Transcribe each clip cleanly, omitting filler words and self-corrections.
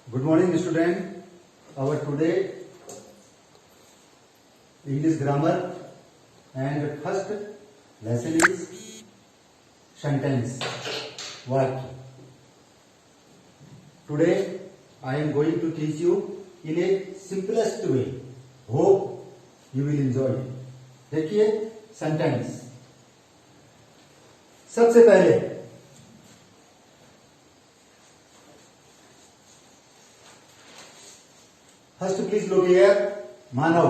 Good morning, student. Our today English grammar and first lesson is sentence work. Today I am going to teach you in a simplest way. Hope you will enjoy it. देखिए sentence. सबसे पहले first please look here. Manav.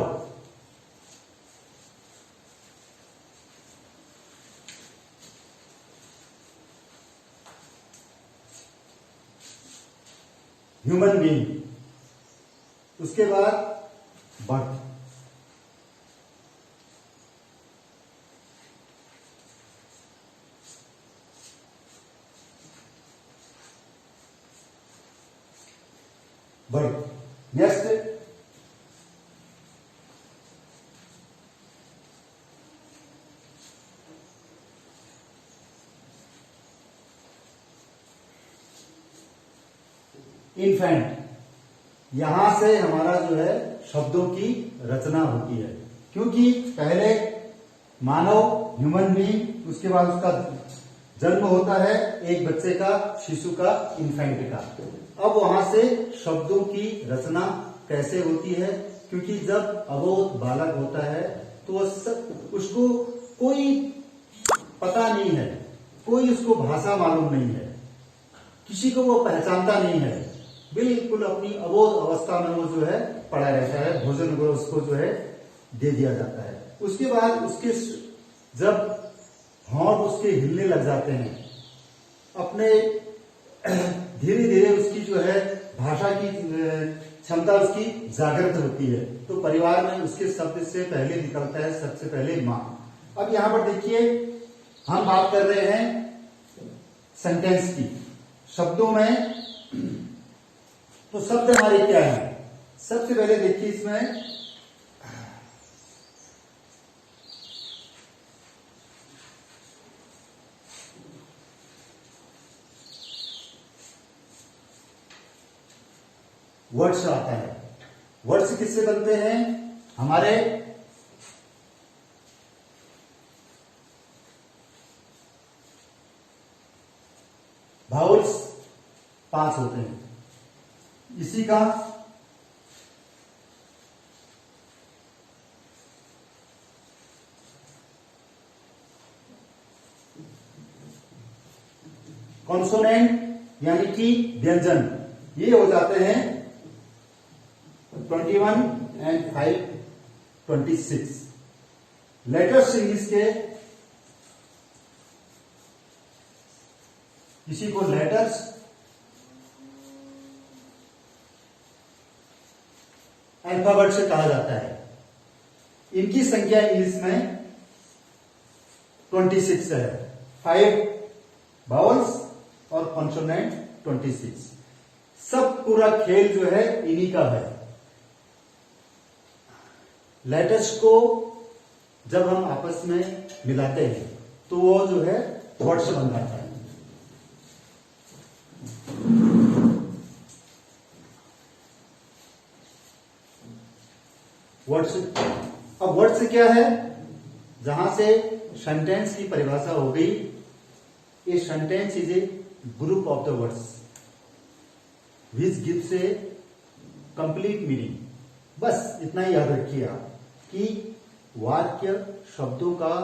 Human being. उसके बाद birth. Birth. Next infant. यहां से हमारा जो है शब्दों की रचना होती है, क्योंकि पहले मानव ह्यूमन बीइंग, उसके बाद उसका जन्म होता है एक बच्चे का, शिशु का, इन्फेंट का. अब वहां से शब्दों की रचना कैसे होती है, क्योंकि जब अबोध बालक होता है तो उसको कोई पता नहीं है, कोई उसको भाषा मालूम नहीं है, किसी को वो पहचानता नहीं है, बिल्कुल अपनी अबोध अवस्था में वो जो है पड़ा रहता है. भोजन को उसको जो है दे दिया जाता है. उसके बाद उसके जब होंठ उसके हिलने लग जाते हैं, अपने धीरे धीरे उसकी जो है भाषा की क्षमता उसकी जागृत होती है, तो परिवार में उसके शब्द से पहले निकलता है सबसे पहले मां. अब यहां पर देखिए हम बात कर रहे हैं सेंटेंस की, शब्दों में. तो शब्द हमारे क्या है? सबसे पहले देखिए इसमें वर्ड्स आता है. वर्ड्स किससे बनते हैं? हमारे वाउल्स 5 होते हैं. इसी का कॉन्सोनेंट यानी कि व्यंजन, ये हो जाते हैं 21 एंड 5 26. लेटर्स इंग्लिश के, इसी को लेटर्स अल्फाबेट से कहा जाता है. इनकी संख्या इंग्लिश में 26 है. 5 बाउल्स और कॉन्सोनेंट 26. सब पूरा खेल जो है इन्हीं का है. लेटर्स को जब हम आपस में मिलाते हैं तो वो जो है वर्ड्स बन जाता है. वर्ड्स. अब वर्ड्स क्या है? जहां से सेंटेंस की परिभाषा हो गई. A sentence is a group of the words which gives A complete meaning. बस इतना ही याद रखिए आप कि वाक्य शब्दों का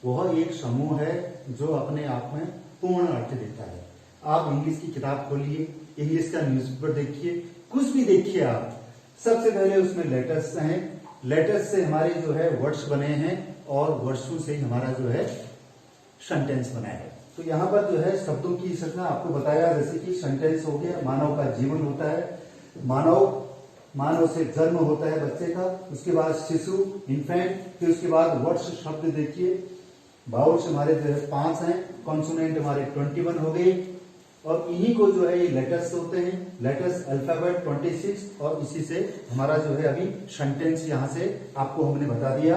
वह एक समूह है जो अपने आप में पूर्ण अर्थ देता है. आप इंग्लिश की किताब खोलिए, इंग्लिश का न्यूज़पेपर देखिए, कुछ भी देखिए आप, सबसे पहले उसमें लेटर्स हैं. लेटर्स से हमारे जो है वर्ड्स बने हैं और वर्ड्सों से ही हमारा जो है सेंटेंस बना है. तो यहां पर जो है शब्दों की संरचना आपको बताया, जैसे कि सेंटेंस हो गया, मानव का जीवन होता है, मानव से जन्म होता है बच्चे का, उसके बाद शिशु इन्फेंट, फिर उसके बाद वर्ड्स शब्द देखिए. बाउल्स हमारे जो है 5 हैं, कॉन्सोनेंट हमारे 21 हो गए, और इन्हीं को जो है ये लेटर्स होते हैं. लेटर्स अल्फाबेट 26, और इसी से हमारा जो है अभी सेंटेंस यहां से आपको हमने बता दिया.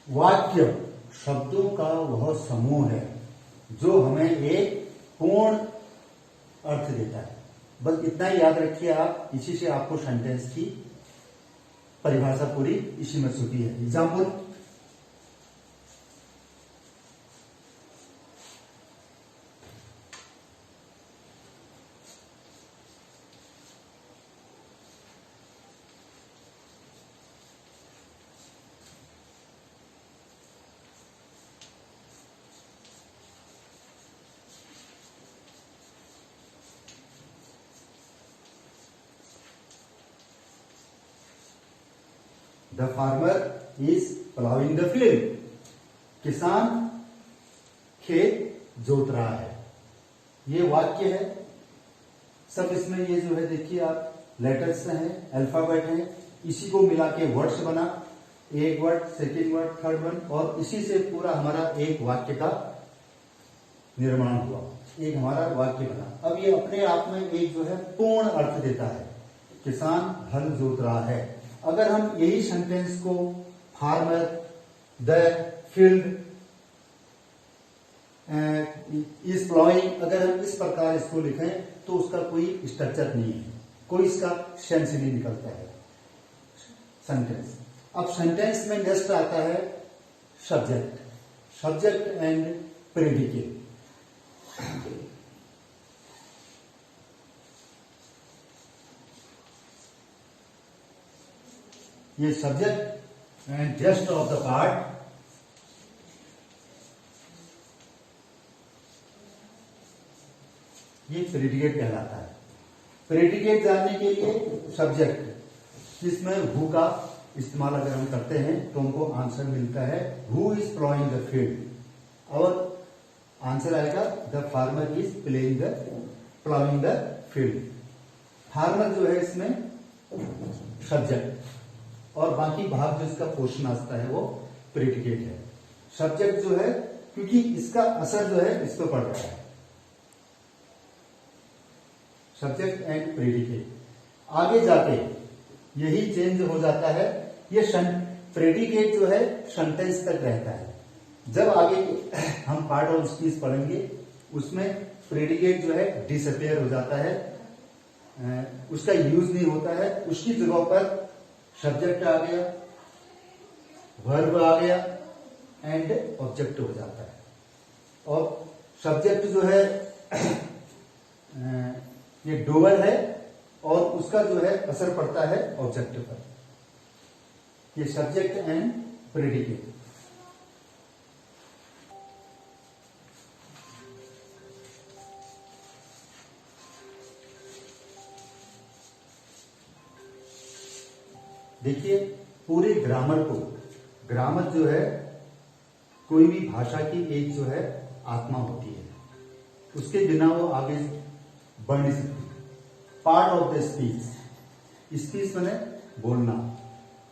वाक्य शब्दों का वह समूह है जो हमें एक पूर्ण अर्थ देता है। बस इतना ही याद रखिए आप, इसी से आपको सेंटेंस की परिभाषा पूरी इसी में छुपी है। Example, the farmer is ploughing the field. किसान खेत जोत रहा है। ये वाक्य है। सब इसमें ये जो है देखिए आप, लेटर्स हैं, अल्फाबेट हैं, इसी को मिला के वर्ड्स बना। एक word, second word, third word, और इसी से पूरा हमारा एक वाक्य का निर्माण हुआ, एक हमारा वाक्य बना। अब ये अपने आप में एक जो है पूर्ण अर्थ देता है। किसान हल जोत रहा है। अगर हम यही सेंटेंस को farmer the field is ploughing, अगर हम इस प्रकार इसको लिखें तो उसका कोई स्ट्रक्चर नहीं है, कोई इसका सेंस नहीं निकलता है सेंटेंस। अब सेंटेंस में नेक्स्ट आता है सब्जेक्ट, सब्जेक्ट एंड प्रेडिकेट। ये subject and just of the part, ये प्रेडिकेट कहलाता है। प्रेडिकेट जानने के लिए सब्जेक्ट, इसमें हु का इस्तेमाल अगर हम करते हैं तो हमको आंसर मिलता है who is ploughing the field, और आंसर आएगा the farmer is ploughing the field. Farmer जो है इसमें सब्जेक्ट, और बाकी भाग जो इसका पोर्शन आता है वो प्रेडिकेट है। सब्जेक्ट जो है, क्योंकि इसका असर जो है इस पर पड़ रहा है, सब्जेक्ट एंड प्रेडिकेट। आगे जाके यही चेंज हो जाता है। ये प्रेडिकेट जो है सेंटेंस तक रहता है। जब आगे हम पार्ट ऑफ स्पीच पढ़ेंगे उसमें प्रेडिकेट जो है डिसअपियर हो जाता है, उसका यूज नहीं होता है। उसकी जगह पर सब्जेक्ट आ गया, वर्ब आ गया एंड ऑब्जेक्ट हो जाता है। और सब्जेक्ट जो है ये डोअर है, और उसका जो है असर पड़ता है ऑब्जेक्ट पर। ये सब्जेक्ट एंड प्रेडिकेट। देखिए पूरे ग्रामर को, ग्रामर जो है कोई भी भाषा की एक जो है आत्मा होती है, उसके बिना वो आगे बढ़ नहीं सकती। Part of the speech, speech मैंने बोलना,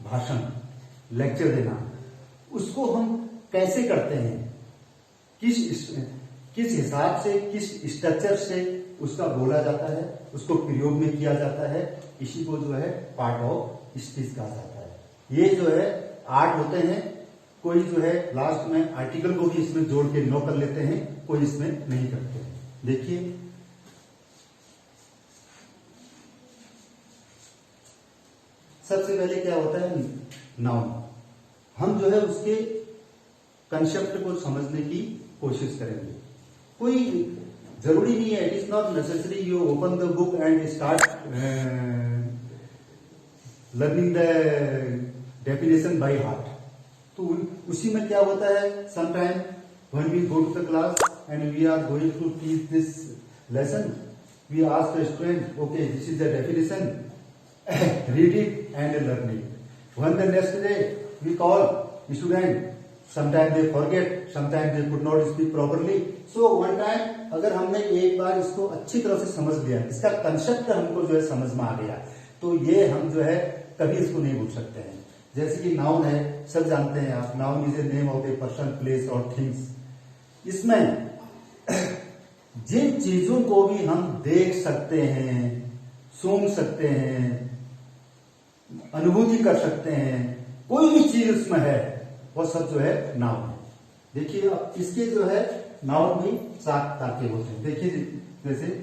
भाषण, लेक्चर देना, उसको हम कैसे करते हैं, किस हिसाब से, किस स्ट्रक्चर से उसका बोला जाता है, उसको प्रयोग में किया जाता है, इसी को जो है पार्ट ऑफ स्पीच कहा जाता है। ये जो है 8 होते हैं। कोई जो है लास्ट में आर्टिकल को भी इसमें जोड़ के 9 कर लेते हैं, कोई इसमें नहीं करते हैं। देखिए सबसे पहले क्या होता है, नाउन। हम जो है उसके कंसेप्ट को समझने की कोशिश करेंगे। कोई जरूरी नहीं है, it is not necessary you open the book and start learning the definition by heart. तो उसी में क्या होता है, sometime when we go to the class and we are going to teach this lesson, we ask the student, okay this is the definition, read it and learn it. When the next day we call student, sometimes they forget, sometimes they could not speak properly. So one time अगर हमने एक बार इसको अच्छी तरह से समझ लिया, इसका कंसेप्ट हमको जो है समझ में आ गया, तो ये हम जो है कभी इसको नहीं भूल सकते हैं। जैसे कि नाउन है, सब जानते हैं आप, noun is a name of a person, place और थिंग्स। इसमें जिन चीजों को भी हम देख सकते हैं, सूंघ सकते हैं, अनुभूति कर सकते हैं, कोई भी चीज उसमें है, वो सब जो है नाउन है। देखिए अब इसके जो है नाउन भी 7 तरह के होते हैं। देखिए जैसे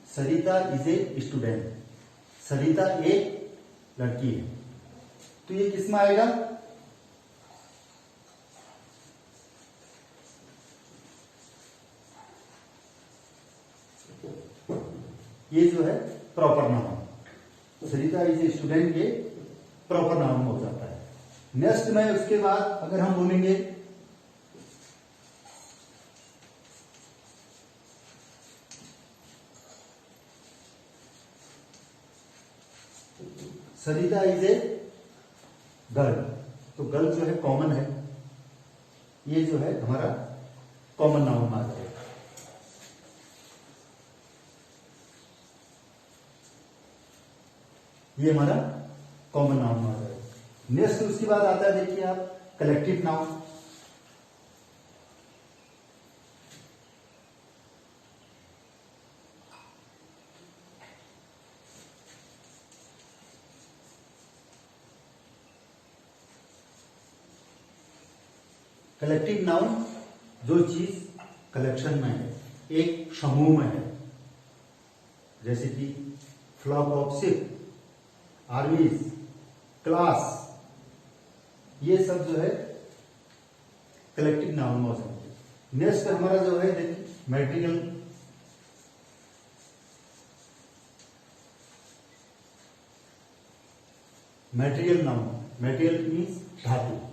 सरिता इज ए स्टूडेंट, सरिता एक लड़की है, तो ये किस में आएगा? ये जो है proper noun, Sarita is a student के प्रॉपर नाउन हो जाता है। नेक्स्ट में उसके बाद अगर हम बोलेंगे सरिता इज ए गर्ल, तो गर्ल जो है कॉमन है, ये जो है हमारा कॉमन नाउन आ जाएगा। ये हमारा कॉमन नाउन आ जाएगा। नेक्स्ट उसके बाद आता है, देखिए आप, कलेक्टिव नाउन। कलेक्टिव नाउन जो चीज कलेक्शन में है, एक समूह में है, जैसे कि flock of ship, armies, class, ये सब जो है कलेक्टिव नाउन हो सकते हैं। नेक्स्ट हमारा जो है material, material noun, material means धातु।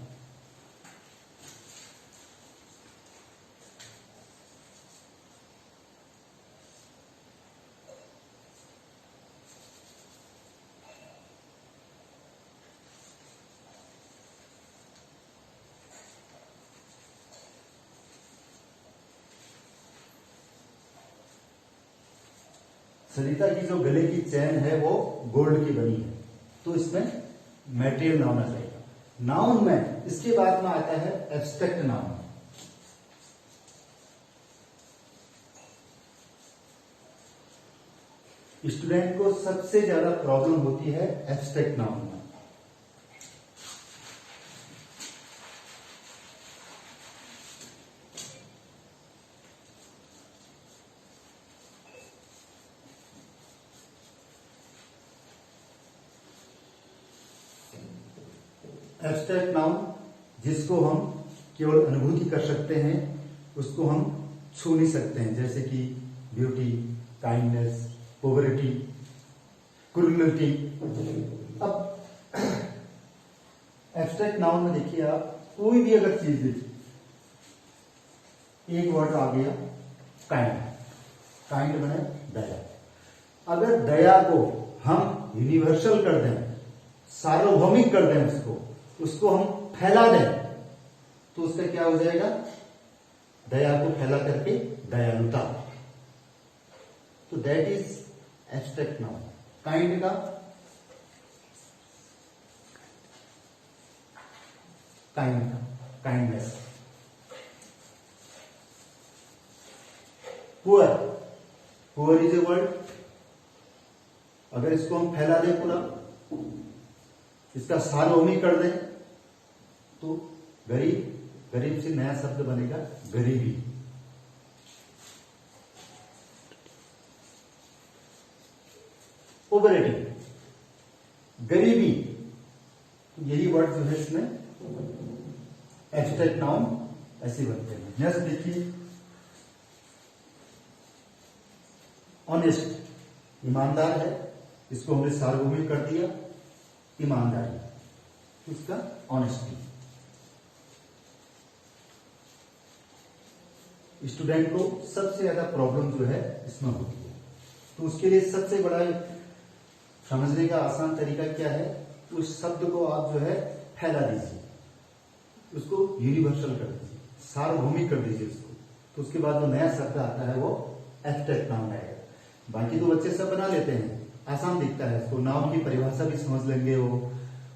सरिता की जो गले की चैन है वो गोल्ड की बनी है, तो इसमें मटेरियल नाउन आ जाएगा। नाउन में इसके बाद में आता है एब्स्ट्रैक्ट नाउन। स्टूडेंट को सबसे ज्यादा प्रॉब्लम होती है एब्स्ट्रैक्ट नाउन में। एब्स्ट्रैक्ट नाउन जिसको हम केवल अनुभूति कर सकते हैं, उसको हम छू नहीं सकते हैं, जैसे कि ब्यूटी, काइंडनेस, पॉवर्टी, क्रूरलिटी। अब एब्स्ट्रैक्ट नाउन में देखिए आप, कोई भी अगर चीज देखिए, एक वर्ड आ गया काइंड, काइंड बने दया। अगर दया को हम यूनिवर्सल कर दें, सार्वभौमिक कर दें, उसको हम फैला दें, तो उसका क्या हो जाएगा? दया को फैला करके दयालुता। तो that is abstract noun. Kind का kindness. Poor, poor is a word, अगर इसको हम फैला दें पूरा, इसका सार्वभौमिक कर दें, तो गरीब, गरीब से नया शब्द बनेगा गरीबी। पॉवर्टी, गरीबी, तो यही वर्ड जो है इसमें एब्स्ट्रैक्ट नाउन ऐसे बनते हैं। नेक्स्ट देखिए, ऑनेस्ट, ईमानदार है, इसको हमने सार्वभौमिक कर दिया ईमानदारी, इसका ऑनेस्टी। स्टूडेंट को सबसे ज्यादा प्रॉब्लम जो है इसमें होती है, तो उसके लिए सबसे बड़ा समझने का आसान तरीका क्या है? उस शब्द को आप जो है फैला दीजिए, उसको यूनिवर्सल कर दीजिए, सार्वभौमिक कर दीजिए उसको, तो उसके बाद जो नया शब्द आता है वो एब्स्ट्रैक्ट नाउन आएगा। बाकी तो बच्चे सब बना लेते हैं, आसान दिखता है, उसको नाउन की परिभाषा भी समझ लेंगे वो,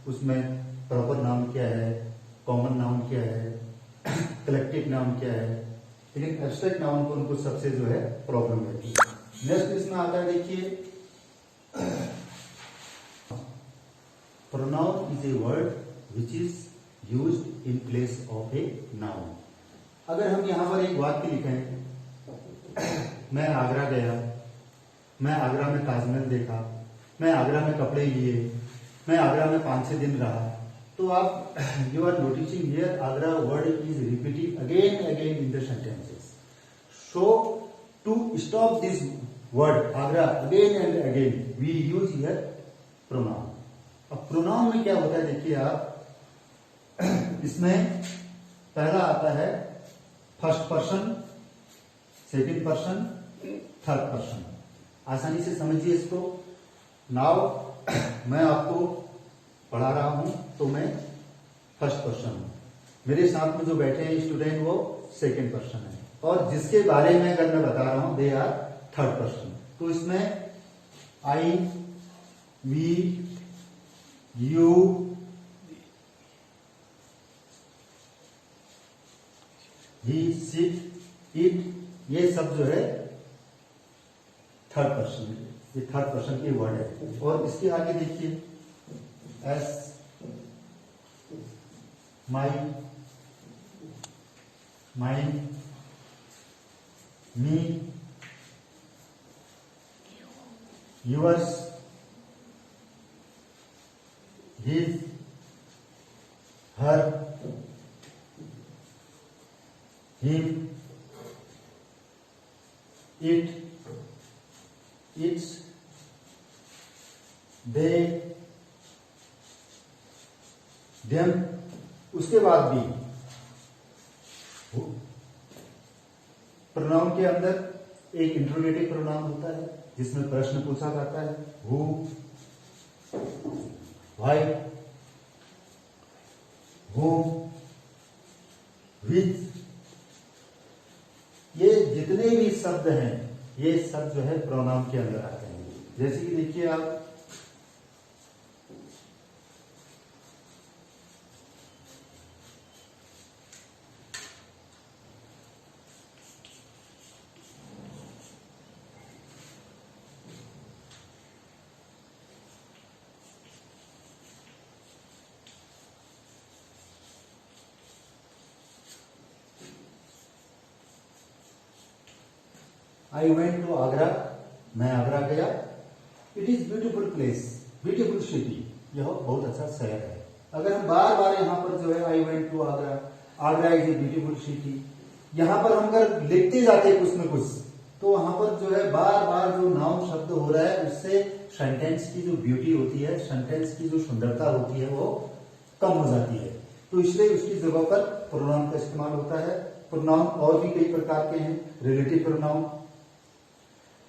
उसमें प्रॉपर नाउन क्या है, कॉमन नाउन क्या है, कलेक्टिव नाउन क्या है, लेकिन एब्स्ट्रैक्ट नाउन को उनको सबसे जो है प्रॉब्लम रहती है। नेक्स्ट इसमें आता है, देखिए pronoun is a word which is used in place of a noun. अगर हम यहां पर एक वाक्य लिखें, मैं आगरा गया, मैं आगरा में ताजमहल देखा, मैं आगरा में कपड़े लिए, मैं आगरा में 5-6 दिन रहा, तो आप you are noticing here Agra word is repeating again again in the sentences. So to stop this word Agra again and again we use here pronoun. अब प्रोनाउन में क्या होता है, देखिए आप इसमें पहला आता है first person, second person, third person. आसानी से समझिए इसको। नाउ मैं आपको पढ़ा रहा हूं तो मैं फर्स्ट पर्सन हूं, मेरे साथ में जो बैठे हैं स्टूडेंट वो सेकंड पर्सन है, और जिसके बारे में अगर मैं बता रहा हूं दे आर थर्ड पर्सन। तो इसमें I, we, you, he, sit, it, ये सब जो है थर्ड पर्सन, ये थर्ड पर्सन की वर्ड है। और इसके आगे देखिए S, my, mine, me, yours, his, her, him, it, its, they, them। उसके बाद भी प्रोनाउन के अंदर एक इंट्रोगेटिव प्रोनाउन होता है जिसमें प्रश्न पूछा जाता है, हु, व्हाई, whom, which। ये जितने भी शब्द हैं ये सब जो है प्रोनाउन के अंदर आते हैं। जैसे कि देखिए आप आई वेंट टू आगरा, मैं आगरा गया। It is beautiful place, beautiful city, यह बहुत अच्छा शहर है। अगर हम बार बार यहाँ पर जो है I went to Agra, Agra is a beautiful city, यहाँ पर हम अगर लिखते जाते कुछ न कुछ तो वहां पर जो है बार बार जो नाउन शब्द हो रहा है उससे सेंटेंस की जो ब्यूटी होती है, सेंटेंस की जो सुंदरता होती है वो कम हो जाती है। तो इसलिए उसकी जगह पर प्रोनाउन का इस्तेमाल होता है। प्रोनाउन और भी कई प्रकार के हैं, रिलेटिव प्रोनाउन,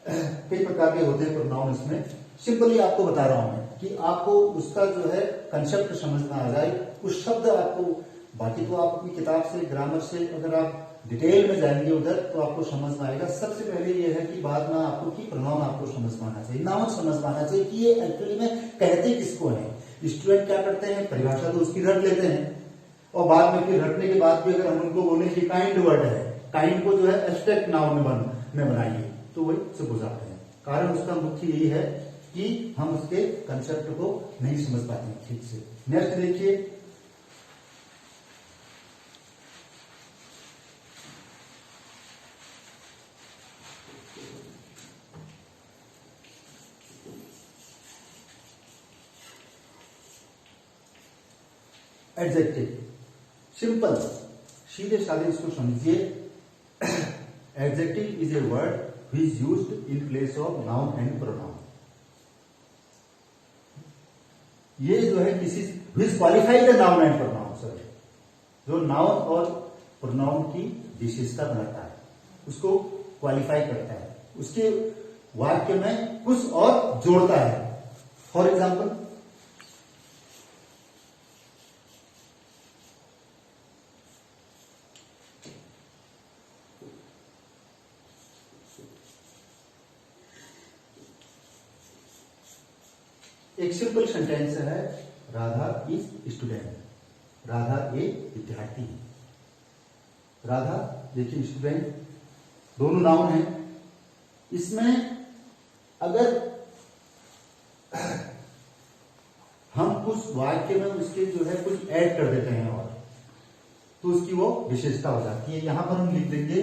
कई प्रकार के होते हैं प्रोनाउन। इसमें सिंपली आपको बता रहा हूं मैं कि आपको उसका जो है कंसेप्ट समझ में आ जाए, उस शब्द आपको, बाकी तो आप अपनी किताब से ग्रामर से अगर आप डिटेल में जाएंगे उधर तो आपको समझ में आएगा। सबसे पहले ये है कि बाद में आपको कि प्रोनाउन आपको समझ में आना चाहिए, नाउन समझ में आना चाहिए कि ये एक्चुअली में कहते किसको है। स्टूडेंट क्या करते हैं, परिभाषा तो उसकी रट लेते हैं और बाद में फिर रटने के बाद भी अगर हम उनको बोले कि काइंड वर्ड है, काइंड को जो है एब्स्ट्रैक्ट नाउन में बनाइए तो वही चुप हो जाते हैं। कारण उसका मुख्य यही है कि हम उसके कंसेप्ट को नहीं समझ पाते ठीक से। नेक्स्ट देखिए एडजेक्टिव। सिंपल, सीधे साधे इसको समझिए। Adjective is a word which is used in place of noun and pronoun। ये जो है किसी which qualify the noun and pronoun, sorry, जो नाउन और प्रोनाउन की विशेषता बनाता है उसको क्वालिफाई करता है, उसके वाक्य में कुछ और जोड़ता है। फॉर एग्जाम्पल एक सिंपल सेंटेंस है, राधा इज स्टूडेंट, राधा एक विद्यार्थी है। राधा, देखिए स्टूडेंट, दोनों नाउन है। इसमें अगर हम कुछ वाक्य में उसके जो है कुछ ऐड कर देते हैं और तो उसकी वो विशेषता हो जाती है। यहां पर हम लिख देंगे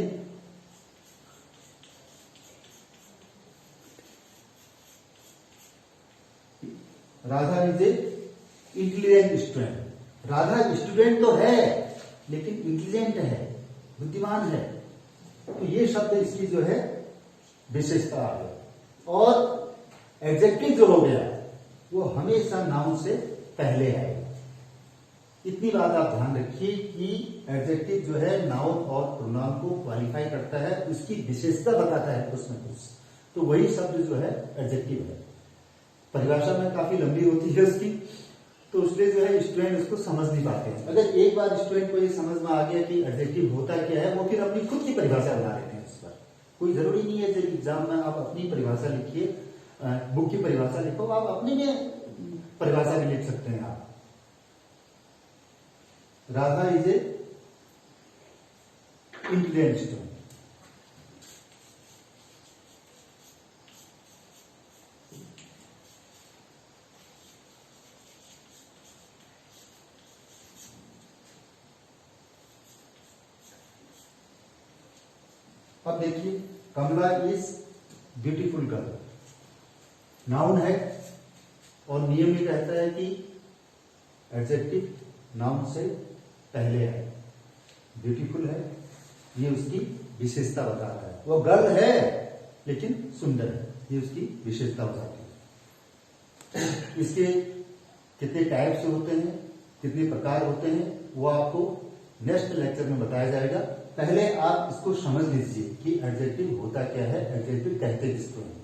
Radha is a intelligent student. Radha student तो है लेकिन इंटेलिजेंट है, बुद्धिमान है। तो ये शब्द इसकी जो है विशेषता आ गई। और एडजेक्टिव जो हो गया वो हमेशा नाउन से पहले आएगा। इतनी बात आप ध्यान रखिए कि एडजेक्टिव जो है नाउन और प्रोनाउन को क्वालिफाई करता है, उसकी विशेषता बताता है कुछ न कुछ। तो वही शब्द जो है एडजेक्टिव है। परिभाषा में काफी लंबी होती है उसकी, तो इसलिए जो है स्टूडेंट उसको समझ नहीं पाते हैं। अगर एक बार स्टूडेंट को ये समझ में आ गया कि एडजेक्टिव होता क्या है, वो फिर अपनी खुद की परिभाषा बना लेते हैं इस पर। कोई जरूरी नहीं है कि एग्जाम में आप अपनी परिभाषा लिखिए, बुक की परिभाषा लिखो, आप अपनी में परिभाषा भी लिख सकते हैं। आप Radha is a intelligent student. अब देखिए, कमला इज ब्यूटीफुल गर्ल, नाउन है और नियम ये कहता है कि एडजेक्टिव नाउन से पहले है। ब्यूटीफुल है, ये उसकी विशेषता बता रहा है। वो गर्ल है लेकिन सुंदर है, ये उसकी विशेषता हो जाती है। इसके कितने टाइप्स होते हैं, कितने प्रकार होते हैं, वो आपको नेक्स्ट लेक्चर में बताया जाएगा। पहले आप इसको समझ लीजिए कि एडजेक्टिव होता क्या है, एडजेक्टिव कहते किसको हैं।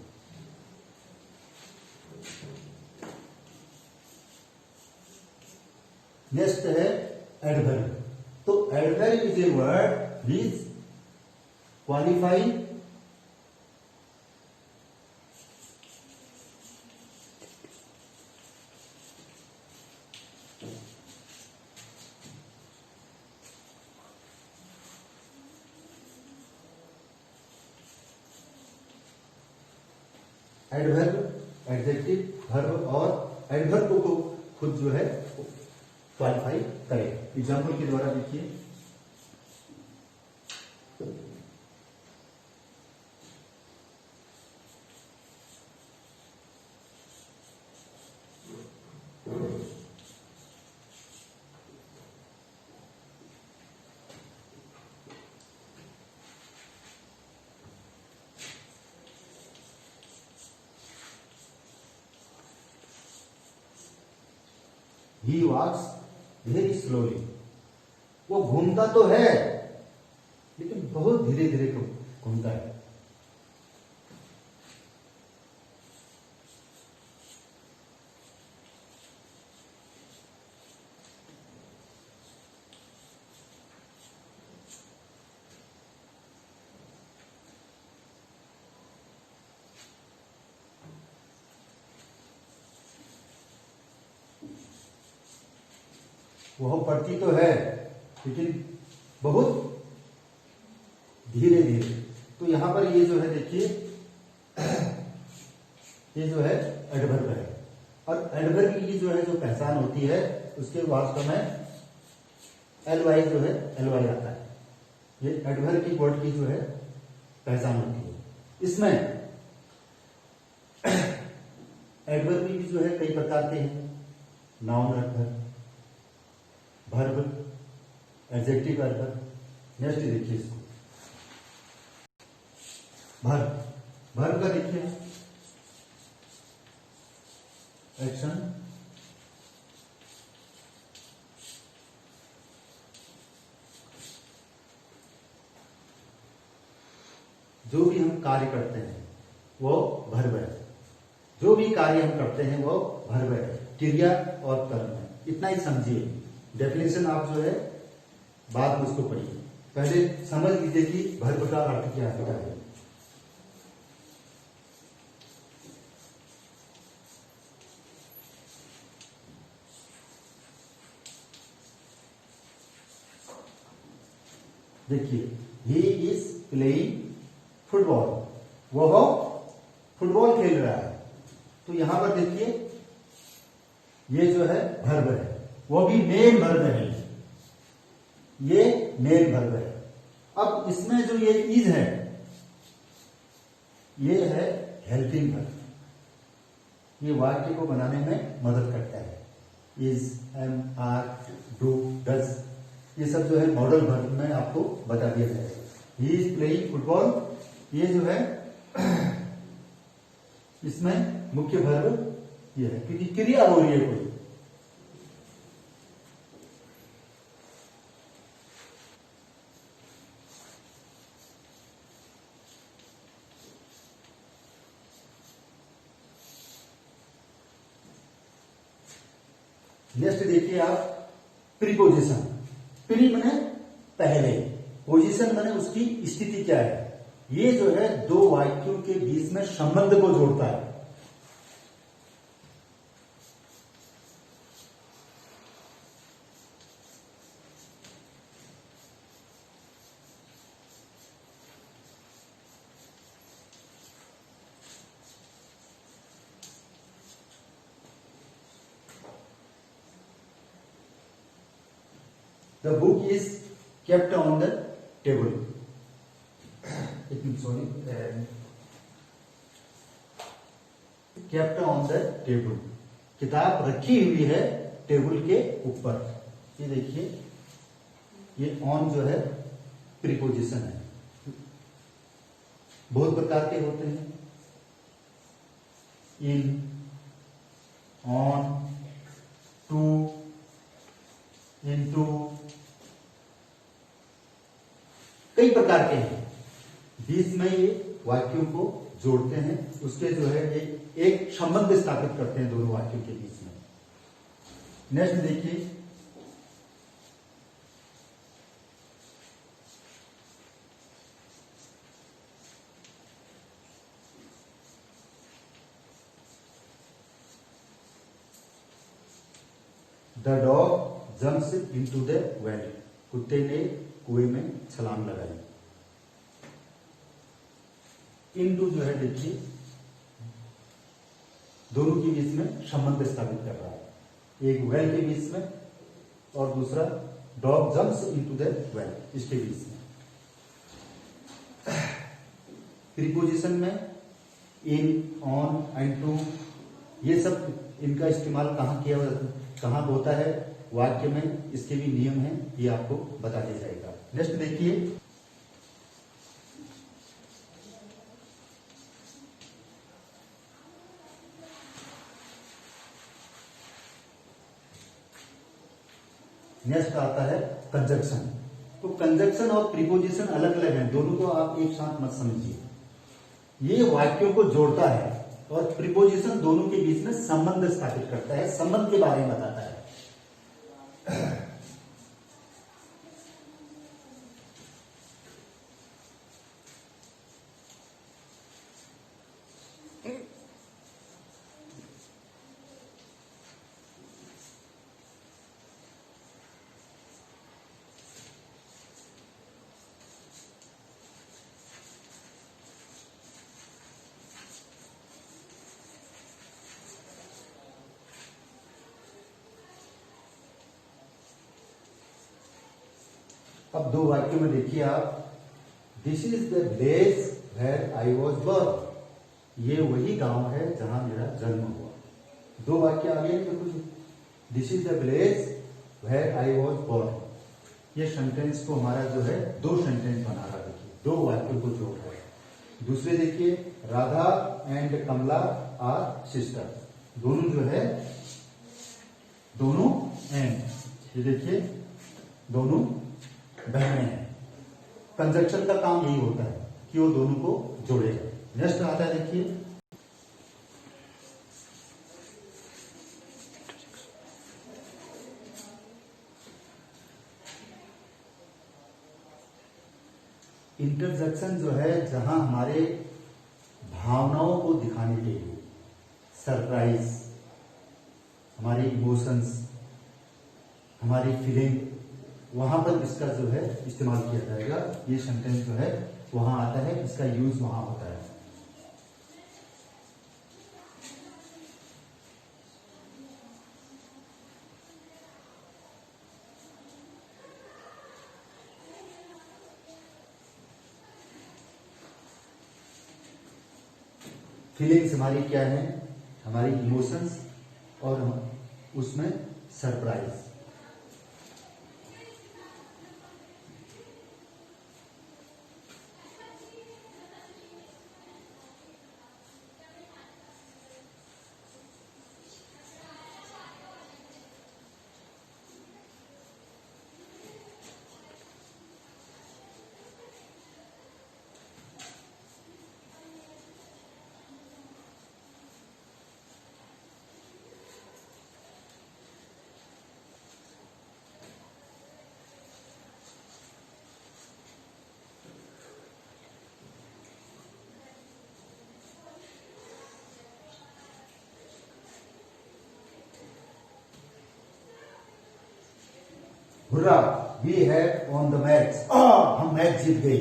नेक्स्ट है एडवर्ब। तो adverb is a word which qualify adverb, adjective, verb और एडवर्ब को खुद जो है क्वालिफाई करें। एग्जाम्पल के द्वारा देखिए, ही वॉक्स वेरी स्लोली। वो घूमता तो है लेकिन बहुत धीरे धीरे घूमता है। वह पढ़ती तो है लेकिन बहुत धीरे धीरे। तो यहां पर ये जो है देखिए, ये जो है एडवर्ब है। और एडवर्ब की जो है जो पहचान होती है, उसके वास्तव में एलवाई जो है एलवाई आता है। ये एडवर्ब की वर्ड की जो है पहचान होती है। इसमें एडवर्ब भी जो है कई प्रकार के हैं। Noun adverb, verb, adjective adverb. Next देखिए इसको, वर्ब। वर्ब का देखिए एक्शन, जो भी हम कार्य करते हैं वो वर्ब है। जो भी कार्य हम करते हैं वो वर्ब है, क्रिया और कर्म है। इतना ही समझिए। डेफिनेशन आप जो है बाद में उसको पढ़िए, पहले समझ लीजिए कि वर्ब का अर्थ क्या है। देखिए, ही इज प्लेइंग फुटबॉल, वो फुटबॉल खेल रहा है। तो यहां पर देखिए ये जो है वर्ब है, वो भी मेन वर्ब है, ये मेन वर्ब है। अब इसमें जो ये इज है, ये है हेल्पिंग वर्ब, ये वाक्य को बनाने में मदद करता है। Is, am, are, do, does, ये सब जो है मॉडल वर्ब में आपको बता दिया जाएगा। ही इज प्लेइंग फुटबॉल, ये जो है इसमें मुख्य वर्ब ये है, क्योंकि क्रिया हो रही है कोई। नेक्स्ट देखिए आप, प्रीपोजिशन। प्री माने पहले, पोजीशन माने उसकी स्थिति क्या है। ये जो है दो वाक्यों के बीच में संबंध को जोड़ता है। The book is kept on the table. Sorry, kept on the table. किताब रखी हुई है टेबल के ऊपर। ये देखिए, ये ऑन जो है प्रीपोजिशन है। बहुत प्रकार के होते हैं, इन, ऑन, टू, इनटू, कई प्रकार के हैं। बीच में ये वाक्यों को जोड़ते हैं, उसके जो है एक संबंध स्थापित करते हैं दोनों वाक्यों के बीच में। नेक्स्ट देखिए, the dog jumps into the well, कुत्ते ने कुएं में छलांग लगाई। इनटू जो है देखिए, दोनों के बीच में संबंध स्थापित कर रहा है, एक वेल के बीच में और दूसरा dog jumps into the well, इसके बीच में। प्रीपोजिशन में इन, ऑन एंड टू, ये सब इनका इस्तेमाल कहां होता है वाक्य में, इसके भी नियम हैं, ये आपको बता दिया जाएगा। नेक्स्ट देखिए, नेक्स्ट आता है कंजक्शन। तो कंजक्शन और प्रीपोजिशन अलग अलग हैं, दोनों को आप एक साथ मत समझिए। ये वाक्यों को जोड़ता है और प्रीपोजिशन दोनों के बीच में संबंध स्थापित करता है, संबंध के बारे में बताता है। अब दो वाक्यों में देखिए आप, this is the village where I was born, ये वही गांव है जहां मेरा जन्म हुआ। दो वाक्य आगे तो कुछ, this is the village where I was born, ये सेंटेंस को हमारा जो है दो सेंटेंस बना रहा है, देखिए दो वाक्यों को जोड़ रहा है। दूसरे देखिए, Radha and Kamala are sister, दोनों जो है दोनों एंड, ये देखिए दोनों बहने हैं। कंजक्शन का काम यही होता है कि वो दोनों को जोड़ेगा। नेक्स्ट आता है देखिए, इंटरजेक्शन जो है जहां हमारे भावनाओं को दिखाने के लिए, सरप्राइज, हमारी इमोशंस, हमारी फीलिंग वहां पर इसका जो है इस्तेमाल किया जाएगा। ये सेंटेंस जो है वहां आता है, इसका यूज वहां होता है। फीलिंग्स हमारी क्या है? हमारी इमोशंस और उसमें surprise. Hurrah, we have won the match, हम मैच जीत गए।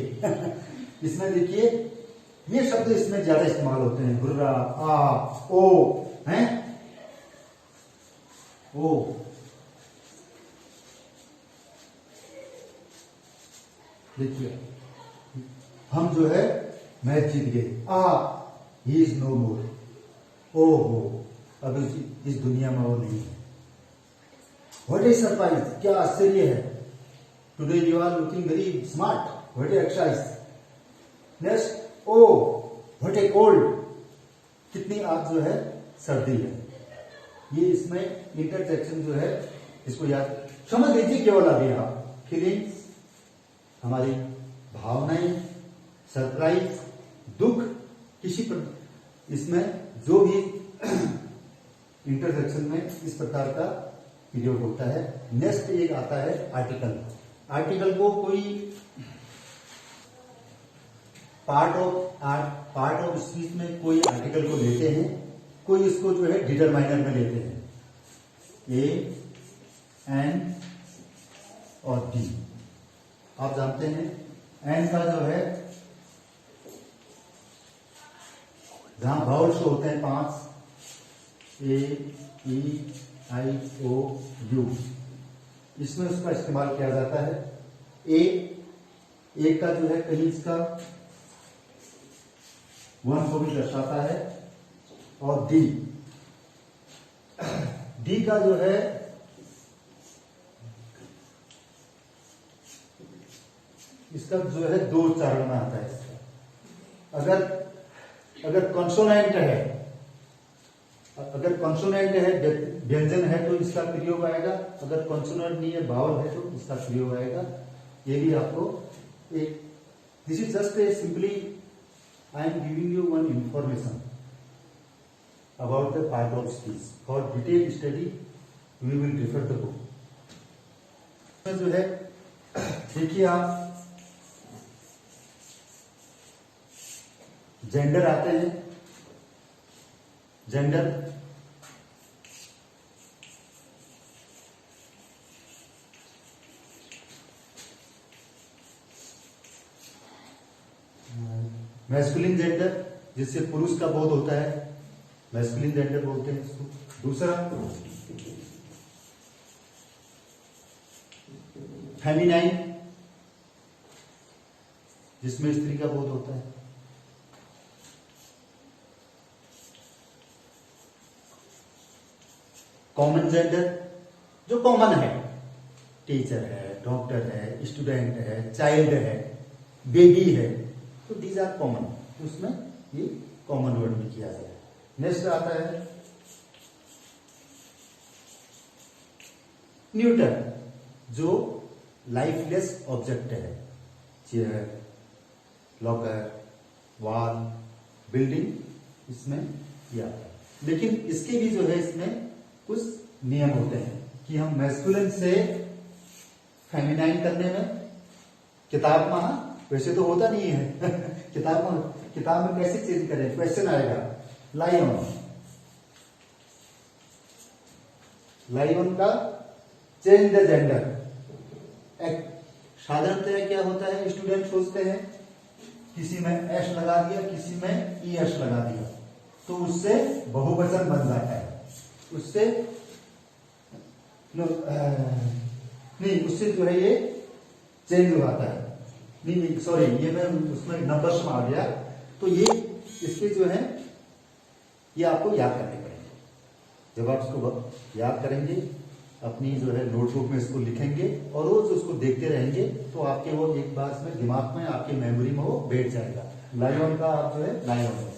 इसमें देखिए ये शब्द इसमें ज्यादा इस्तेमाल होते हैं, हुर्रा, ओ, हैं, ओ। देखिए हम जो है मैच जीत गए, ही इज नो मोर, ओ हो, अब इस दुनिया में वो नहीं है। व्हाट इज सरप्राइज, क्या आश्चर्य है। Today you are looking very smart, what is exercise. Next, oh what a cold, कितनी आज जो है सर्दी है। ये इसमें इंटरजेक्शन जो है इसको याद समझ लीजिए। केवल अभी आप फीलिंग्स, हमारी भावनाएं, सरप्राइज, दुख, किसी पर इसमें जो भी इंटरजेक्शन में इस प्रकार का प्रयोग होता है। नेक्स्ट एक आता है आर्टिकल। आर्टिकल को कोई पार्ट ऑफ स्पीच में कोई आर्टिकल को लेते हैं, कोई इसको जो है डिटरमाइनर में लेते हैं, ए, एन और डी। आप जानते हैं एन का जो है जहां बाउल शो होते हैं 5, ए, ई, आई, ओ, यू, इसमें उसका इस्तेमाल किया जाता है। ए का जो है कहीं इसका 1 को भी दर्शाता है, और डी का जो है इसका जो है 2 उच्चारण में आता है इसका। अगर कॉन्सोनेंट है, व्यंजन है तो इसका प्रयोग आएगा। अगर कॉन्सोनेंट नहीं है, बावल है, तो इसका प्रयोग आएगा। ये भी आपको एक, this is just a simply I am giving you one information about the part of speech. For detail study we will refer the book. जो है देखिए आप जेंडर आते हैं। जेंडर मैस्कुलिन जेंडर, जिससे पुरुष का बोध होता है, मैस्कुलिन जेंडर बोलते हैं इसको। दूसरा फेमिनाइन, जिसमें स्त्री का बोध होता है। कॉमन जेंडर, जो कॉमन है, टीचर है, डॉक्टर है, स्टूडेंट है, चाइल्ड है, बेबी है, तो दीज आर कॉमन, उसमें ये कॉमन वर्ड में किया जाए। नेक्स्ट आता है न्यूटर, जो लाइफलेस ऑब्जेक्ट है, चेयर, लॉकर, वॉल, बिल्डिंग, इसमें किया आता है। लेकिन इसके भी जो है इसमें कुछ नियम होते हैं कि हम मैस्कुलिन से फेमिनाइन करने में, किताब में वैसे तो होता नहीं है किताब में कैसे चेंज करें, क्वेश्चन आएगा। लाइवन का चेंज द जेंडर, साधारणतः क्या होता है, स्टूडेंट सोचते हैं किसी में एस लगा दिया, किसी में ई एस लगा दिया, तो उससे बहुवचन बन जाता है, उससे नहीं, उससे जो है ये चेंज हो जाता है। नहीं सॉरी, ये मैं उसमें नंबर्स में आ गया। तो ये इसके जो है ये आपको याद करने पड़ेंगे। जब आप इसको याद करेंगे, अपनी जो है नोटबुक में इसको लिखेंगे और रोज उसको देखते रहेंगे, तो आपके वो एक बार में दिमाग में, आपकी मेमोरी में वो बैठ जाएगा। लायन का आप जो है लायन,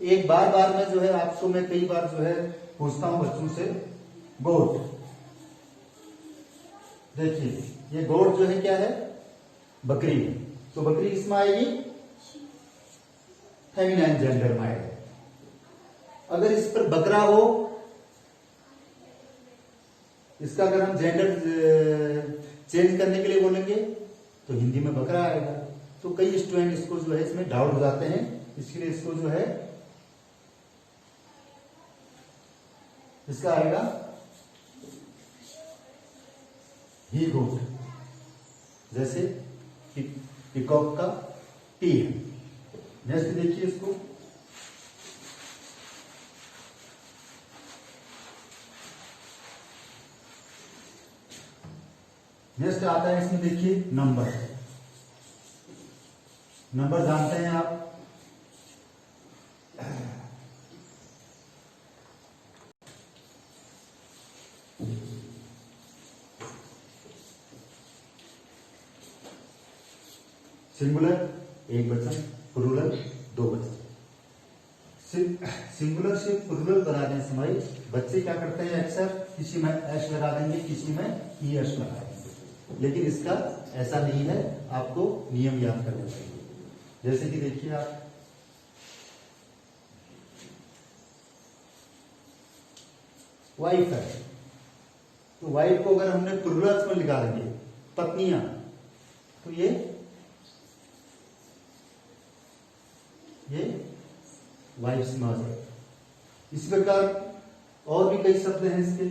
एक बार में जो है आपको मैं कई बार जो है पूछता हूं बच्चों से, गोट, देखिए ये गोट जो है क्या है, बकरी है, तो बकरी इसमें आएगी फेमिनाइन जेंडर में आएगा। अगर इस पर बकरा हो, इसका अगर हम जेंडर चेंज करने के लिए बोलेंगे तो हिंदी में बकरा आएगा। तो कई स्टूडेंट इसको जो है इसमें डाउट हो जाते हैं, इसके लिए इसको जो है इसका आएगा ही गोट, जैसे पिकॉक का टी है। नेक्स्ट देखिए इसको, नेक्स्ट आता है इसमें देखिए नंबर। नंबर जानते हैं आप, सिंगुलर एक वचन, प्लूरल दो वचन। सिंगुलर से प्लूरल बनाने समय बच्चे क्या करते हैं, अक्सर किसी में एस लगा देंगे, किसी में ई एस लगा देंगे, लेकिन इसका ऐसा नहीं है, आपको नियम याद करने चाहिए। जैसे कि देखिए आप, वाइफ है, तो वाइफ को अगर हमने प्लूरल में लिखा देंगे पत्नियां, तो ये वाइफ्स में आ जाए। इस प्रकार और भी कई शब्द हैं इसके,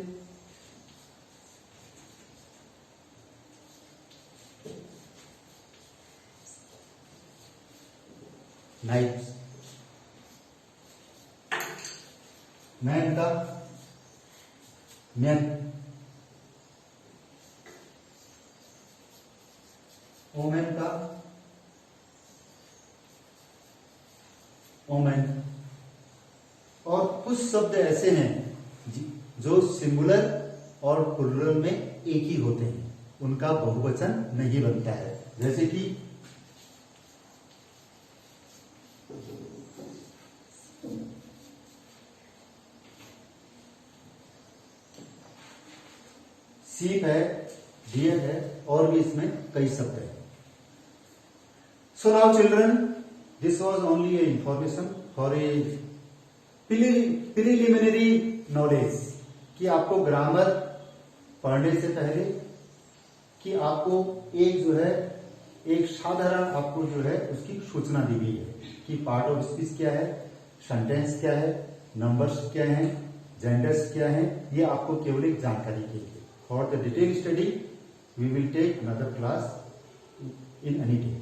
नाइफ, मैन का मैन, ओमेन का ओमेन। और कुछ शब्द ऐसे हैं जो सिंगुलर और प्लूरल में एक ही होते हैं, उनका बहुवचन नहीं बनता है। जैसे कि सीप है, डियर है, और भी इसमें कई शब्द है। So now children, this was only A information for a preliminary knowledge, कि आपको ग्रामर पढ़ने से पहले कि आपको एक जो है एक साधारण आपको जो है उसकी सूचना दी गई है कि पार्ट ऑफ स्पीच क्या है, सेंटेंस क्या है, नंबर्स क्या हैं, जेंडर्स क्या हैं, ये आपको केवल एक जानकारी के लिए। For the detail study we will take another class in any day.